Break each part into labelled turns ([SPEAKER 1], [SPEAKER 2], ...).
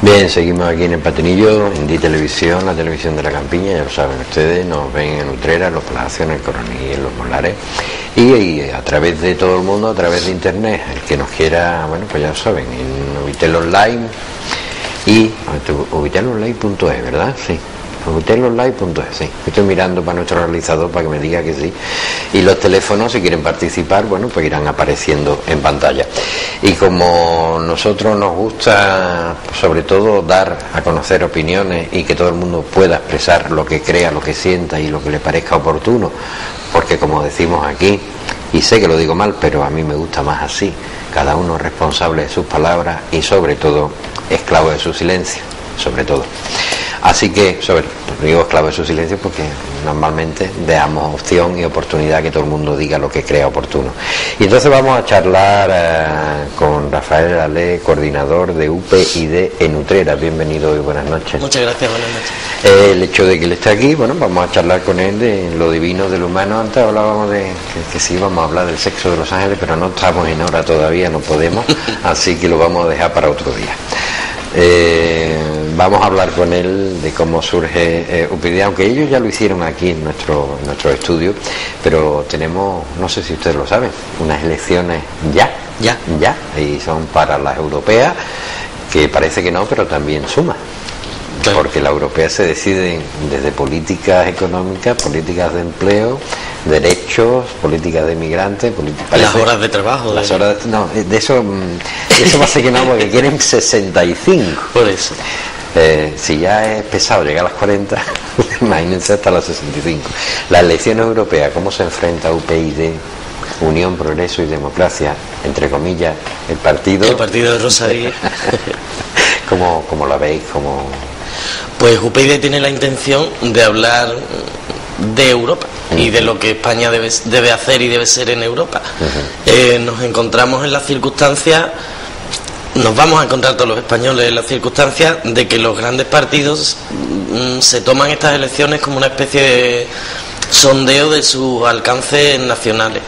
[SPEAKER 1] Bien, seguimos aquí en el Patinillo, en Di Televisión, la televisión de la Campiña, ya lo saben ustedes, nos ven en Utrera, en Los Palacios, en el Coroní, en Los Molares, y a través de todo el mundo, a través de internet, el que nos quiera, bueno, pues ya lo saben, en Ubitel Online y ubitelonline.es, ¿verdad? Sí. ubitelonline.es, sí. Estoy mirando para nuestro realizador para que me diga que sí. Y los teléfonos, si quieren participar, bueno, pues irán apareciendo en pantalla. Y como nosotros nos gusta, sobre todo, dar a conocer opiniones y que todo el mundo pueda expresar lo que crea, lo que sienta y lo que le parezca oportuno, porque como decimos aquí, y sé que lo digo mal, pero a mí me gusta más así, cada uno es responsable de sus palabras y sobre todo esclavo de su silencio, sobre todo. Así que, digo esclavo de su silencio porque normalmente damos opción y oportunidad a que todo el mundo diga lo que crea oportuno. Y entonces vamos a charlar con Rafael Ale, coordinador de UPyD en Utrera. Bienvenido y buenas noches.
[SPEAKER 2] Muchas gracias, buenas noches.
[SPEAKER 1] El hecho de que él esté aquí, bueno, vamos a charlar con él de lo divino del humano. Antes hablábamos de que sí íbamos a hablar del sexo de los ángeles, pero no estamos en hora todavía, no podemos, así que lo vamos a dejar para otro día. Vamos a hablar con él de cómo surge UPyD, aunque ellos ya lo hicieron aquí en nuestro estudio, pero tenemos, no sé si ustedes lo saben, unas elecciones ya, y son para las europeas, que parece que no, pero también suma. Claro. Porque las europeas se deciden desde políticas económicas, políticas de empleo, derechos, políticas de migrantes,
[SPEAKER 2] las horas de trabajo.
[SPEAKER 1] Las horas de eso va a ser que no, porque quieren 65.
[SPEAKER 2] Por eso.
[SPEAKER 1] Si ya es pesado llegar a las 40, imagínense hasta las 65. Las elecciones europeas, ¿cómo se enfrenta UPyD, Unión, Progreso y Democracia, entre comillas, el partido
[SPEAKER 2] de Rosa Díez?
[SPEAKER 1] ¿Cómo la veis?
[SPEAKER 2] Pues UPyD tiene la intención de hablar de Europa y de lo que España debe hacer y debe ser en Europa. Nos encontramos en las circunstancias, nos vamos a encontrar todos los españoles en las circunstancias de que los grandes partidos se toman estas elecciones como una especie de sondeo de sus alcances nacionales.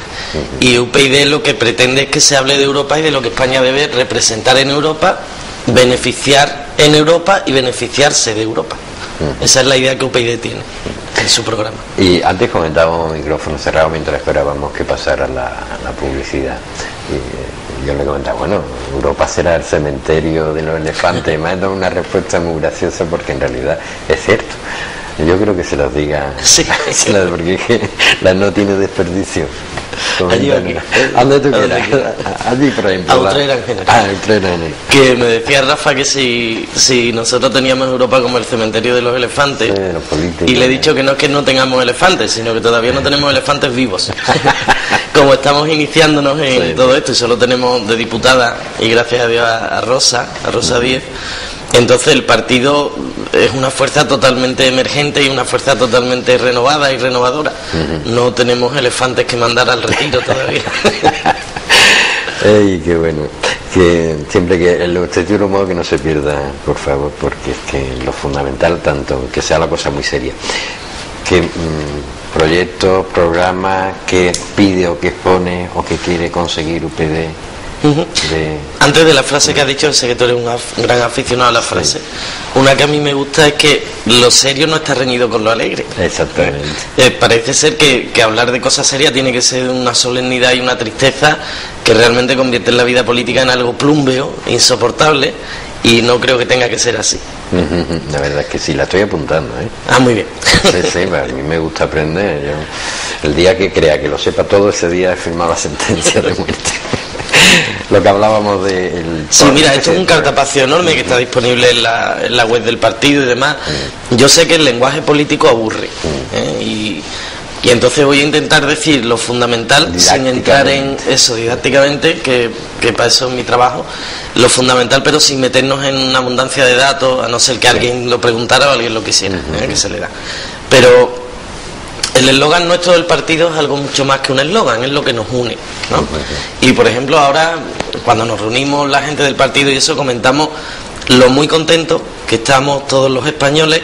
[SPEAKER 2] Y UPyD lo que pretende es que se hable de Europa y de lo que España debe representar en Europa, beneficiar en Europa y beneficiarse de Europa. Esa es la idea que UPyD tiene en su programa.
[SPEAKER 1] Y antes comentábamos micrófono cerrado mientras esperábamos que pasara la publicidad. Y yo le comentaba, bueno, Europa será el cementerio de los elefantes. Me ha dado una respuesta muy graciosa porque en realidad es cierto. Yo creo que se los diga,
[SPEAKER 2] sí.
[SPEAKER 1] Porque es que no tiene desperdicio.
[SPEAKER 2] Allí, aquí.
[SPEAKER 1] ¿A dónde tú quieras? Allí, por ejemplo.
[SPEAKER 2] A Utrera en general. Que me decía Rafa que si nosotros teníamos Europa como el cementerio de los elefantes, y le he dicho que no es que no tengamos elefantes, sino que todavía no tenemos elefantes vivos. Como estamos iniciándonos en todo esto y solo tenemos de diputada, y gracias a Dios a Rosa Díez, entonces el partido es una fuerza totalmente emergente y una fuerza totalmente renovada y renovadora. No tenemos elefantes que mandar al retiro todavía.
[SPEAKER 1] ¡Ey, qué bueno! Que siempre que el objetivo modo que no se pierda, por favor, porque es que lo fundamental, tanto que sea la cosa muy seria, que proyectos, programas, que pide o que expone o que quiere conseguir UPyD.
[SPEAKER 2] Antes de la frase que ha dicho, sé que tú eres un gran aficionado a la frase. Una que a mí me gusta es que lo serio no está reñido con lo alegre.
[SPEAKER 1] Exactamente.
[SPEAKER 2] Parece ser que hablar de cosas serias tiene que ser una solemnidad y una tristeza que realmente convierte la vida política en algo plúmbeo, insoportable, y no creo que tenga que ser así.
[SPEAKER 1] La verdad es que sí, la estoy apuntando, ¿eh?
[SPEAKER 2] Ah, muy bien.
[SPEAKER 1] Sí, a mí me gusta aprender. El día que crea que lo sepa todo, ese día he firmado la sentencia de muerte. Lo que hablábamos de...
[SPEAKER 2] Sí, mira, esto es un cartapacio enorme que está disponible en la web del partido y demás. Yo sé que el lenguaje político aburre, y entonces voy a intentar decir lo fundamental sin entrar en eso didácticamente, que para eso es mi trabajo, lo fundamental, pero sin meternos en una abundancia de datos, a no ser que alguien lo preguntara o alguien lo quisiera, que se le da. Pero el eslogan nuestro del partido es algo mucho más que un eslogan, es lo que nos une, ¿no? Y por ejemplo ahora, cuando nos reunimos la gente del partido y eso, comentamos lo muy contentos que estamos todos los españoles,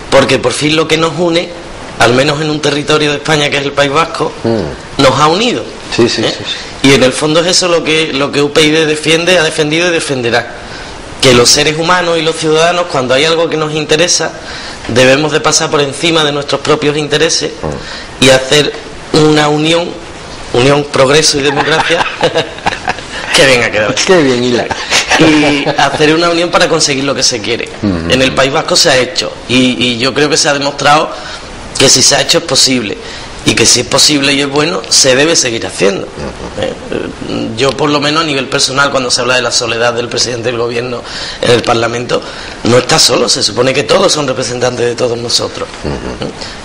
[SPEAKER 2] porque por fin lo que nos une, al menos en un territorio de España que es el País Vasco, nos ha unido.
[SPEAKER 1] Sí.
[SPEAKER 2] Y en el fondo es eso lo que UPyD defiende, ha defendido y defenderá. que los seres humanos y los ciudadanos, cuando hay algo que nos interesa, debemos de pasar por encima de nuestros propios intereses y hacer una unión, progreso y democracia. Qué bien ha quedado.
[SPEAKER 1] Qué bien, Hilar.
[SPEAKER 2] Y hacer una unión para conseguir lo que se quiere. En el País Vasco se ha hecho, y yo creo que se ha demostrado que si se ha hecho es posible, y que si es posible y es bueno, se debe seguir haciendo. Yo, por lo menos a nivel personal, cuando se habla de la soledad del presidente del gobierno en el Parlamento, no está solo, se supone que todos son representantes de todos nosotros.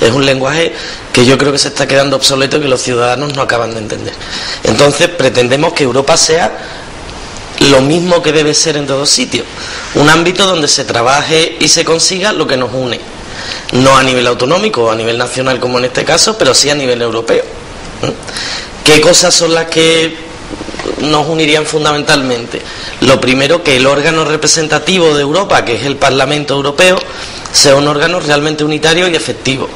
[SPEAKER 2] Es un lenguaje que yo creo que se está quedando obsoleto y que los ciudadanos no acaban de entender. Entonces pretendemos que Europa sea lo mismo que debe ser en todos sitios, un ámbito donde se trabaje y se consiga lo que nos une, no a nivel autonómico o a nivel nacional como en este caso, pero sí a nivel europeo. ¿Qué cosas son las que nos unirían fundamentalmente? Lo primero, que el órgano representativo de Europa, que es el Parlamento Europeo, sea un órgano realmente unitario y efectivo.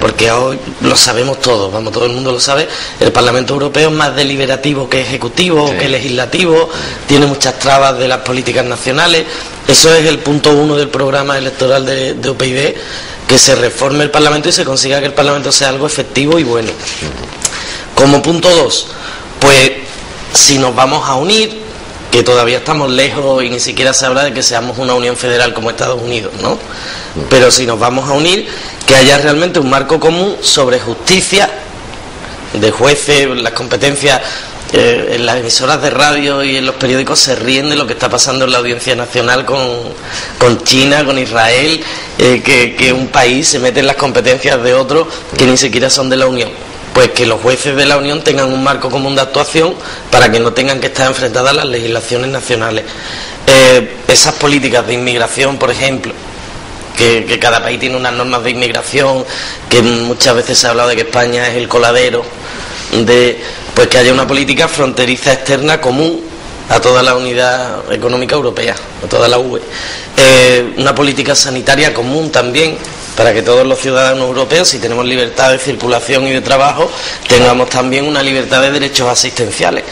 [SPEAKER 2] Porque hoy lo sabemos todos, vamos, todo el mundo lo sabe, el Parlamento Europeo es más deliberativo que ejecutivo, que legislativo, tiene muchas trabas de las políticas nacionales. Eso es el punto 1 del programa electoral de UPyD, que se reforme el Parlamento y se consiga que el Parlamento sea algo efectivo y bueno. Como punto 2, pues si nos vamos a unir, que todavía estamos lejos y ni siquiera se habla de que seamos una unión federal como Estados Unidos, ¿no? Pero si nos vamos a unir, que haya realmente un marco común sobre justicia, de jueces, las competencias. En las emisoras de radio y en los periódicos se ríen de lo que está pasando en la Audiencia Nacional con China, con Israel, que un país se mete en las competencias de otro que ni siquiera son de la Unión. Pues que los jueces de la Unión tengan un marco común de actuación para que no tengan que estar enfrentadas a las legislaciones nacionales. Esas políticas de inmigración, por ejemplo, que cada país tiene unas normas de inmigración, que muchas veces se ha hablado de que España es el coladero, pues que haya una política fronteriza externa común a toda la unidad económica europea, a toda la UE. Una política sanitaria común también, para que todos los ciudadanos europeos, si tenemos libertad de circulación y de trabajo, tengamos también una libertad de derechos asistenciales.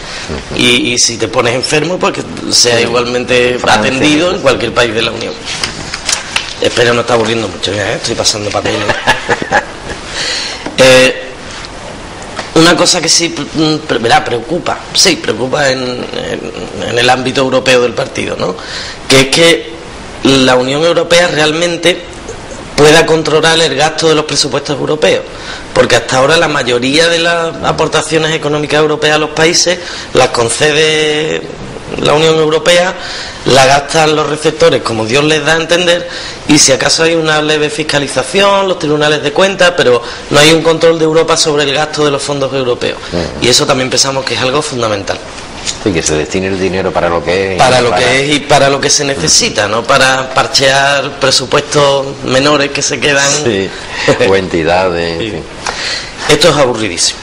[SPEAKER 2] Y si te pones enfermo, pues que sea igualmente atendido en cualquier país de la Unión. Espero no está aburriendo mucho, ya, estoy pasando papel. Una cosa que sí preocupa en el ámbito europeo del partido, ¿no? Que es que la Unión Europea realmente pueda controlar el gasto de los presupuestos europeos, porque hasta ahora la mayoría de las aportaciones económicas europeas a los países las concede la Unión Europea, la gastan los receptores como Dios les da a entender, y si acaso hay una leve fiscalización, los tribunales de cuentas, pero no hay un control de Europa sobre el gasto de los fondos europeos. Y eso también pensamos que es algo fundamental.
[SPEAKER 1] Sí, que se destine el dinero para lo que es.
[SPEAKER 2] Para lo que es y para lo que se necesita, no para parchear presupuestos menores que se quedan.
[SPEAKER 1] Sí, o entidades.
[SPEAKER 2] Sí.
[SPEAKER 1] Sí.
[SPEAKER 2] Esto es aburridísimo.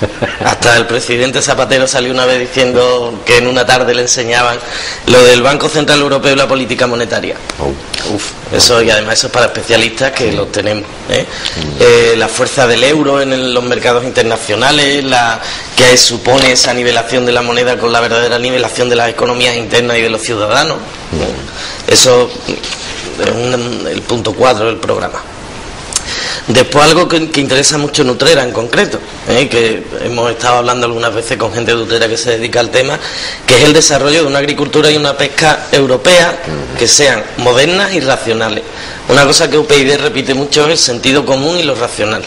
[SPEAKER 2] Hasta el presidente Zapatero salió una vez diciendo que en una tarde le enseñaban lo del Banco Central Europeo y la política monetaria. Eso, y además eso es para especialistas que los tenemos. La fuerza del euro en los mercados internacionales, que supone esa nivelación de la moneda con la verdadera nivelación de las economías internas y de los ciudadanos. Eso es el punto 4 del programa. Después algo que interesa mucho en Utrera en concreto, que hemos estado hablando algunas veces con gente de Utrera que se dedica al tema, que es el desarrollo de una agricultura y una pesca europea que sean modernas y racionales. Una cosa que UPyD repite mucho es el sentido común y lo racional.